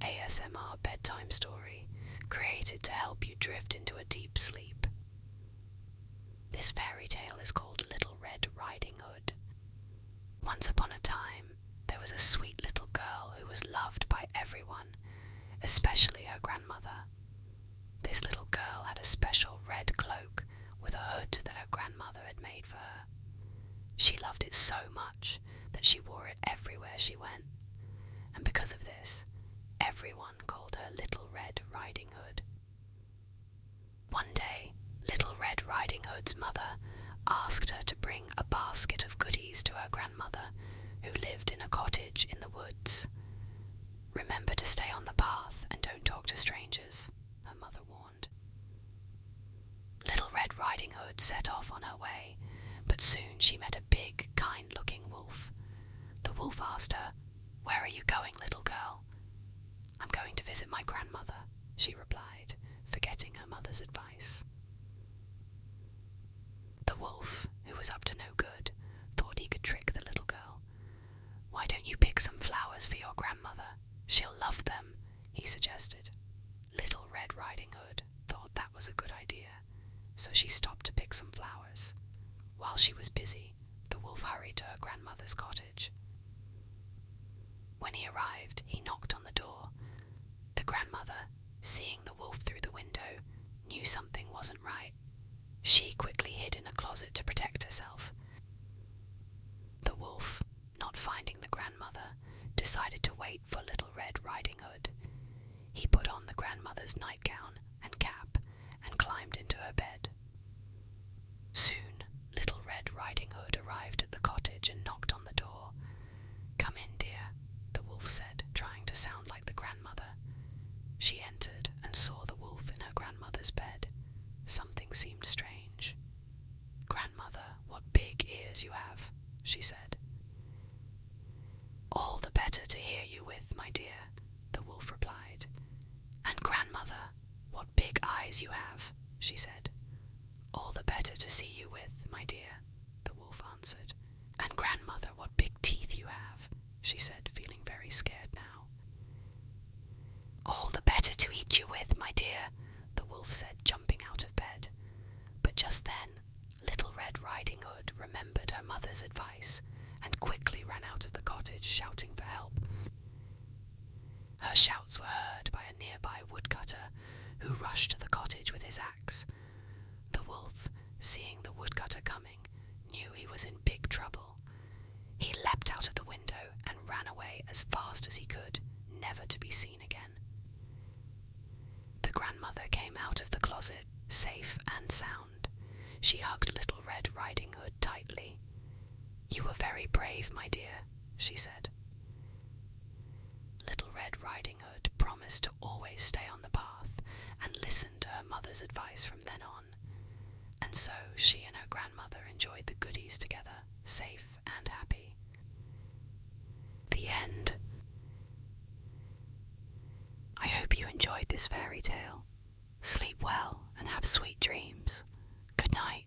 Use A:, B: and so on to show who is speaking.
A: ASMR bedtime story created to help you drift into a deep sleep. This fairy tale is called Little Red Riding Hood. Once upon a time, there was a sweet little girl who was loved by everyone, especially her grandmother. This little girl had a special red cloak with a hood that her grandmother had made for her. She loved it so much that she wore it everywhere she went, and because of this, everyone called her Little Red Riding Hood. One day, Little Red Riding Hood's mother asked her to bring a basket of goodies to her grandmother, who lived in a cottage in the woods. "Remember to stay on the path and don't talk to strangers," her mother warned. Little Red Riding Hood set off on her way, but soon she met a big, kind-looking wolf. The wolf asked her, "Where are you going, little girl?" "I'm going to visit my grandmother," she replied, forgetting her mother's advice. The wolf, who was up to no good, thought he could trick the little girl. "Why don't you pick some flowers for your grandmother? She'll love them," he suggested. Little Red Riding Hood thought that was a good idea, so she stopped to pick some flowers. While she was busy, the wolf hurried to her grandmother's cottage. When he arrived, he knocked on the door. The grandmother, seeing the wolf through the window, knew something wasn't right. She quickly hid in a closet to protect herself. The wolf, not finding the grandmother, decided to wait for Little Red Riding Hood. He put on the grandmother's nightgown and cap and climbed into her bed. Soon, Little Red Riding Hood arrived at the cottage and knocked on the door. "Come in, dear," the wolf said, trying to sound like the grandmother. She entered and saw the wolf in her grandmother's bed. Something seemed strange. "Grandmother, what big ears you have," she said. "All the better to hear you with, my dear," the wolf replied. "And grandmother, what big eyes you have," she said. "All the better to see you with, my dear," the wolf answered. "And grandmother, what big teeth you have," she said, feeling very scared now. "All the better to eat you with, my dear," the wolf said, jumping out of bed. But just then, Little Red Riding Hood remembered her mother's advice and quickly ran out of the cottage, shouting for help. Her shouts were heard by a nearby woodcutter, who rushed to the cottage with his axe. The wolf, seeing the woodcutter coming, knew he was in big trouble. He leapt out of the window and ran away as fast as he could, never to be seen again. The grandmother came out of the closet, safe and sound. She hugged Little Red Riding Hood tightly. "You were very brave, my dear," she said. Little Red Riding Hood promised to always stay on the path and listen to her mother's advice from then on. And so she and her grandmother enjoyed the goodies together, safe and happy. The end. I hope you enjoyed this fairy tale. Sleep well and have sweet dreams. Good night.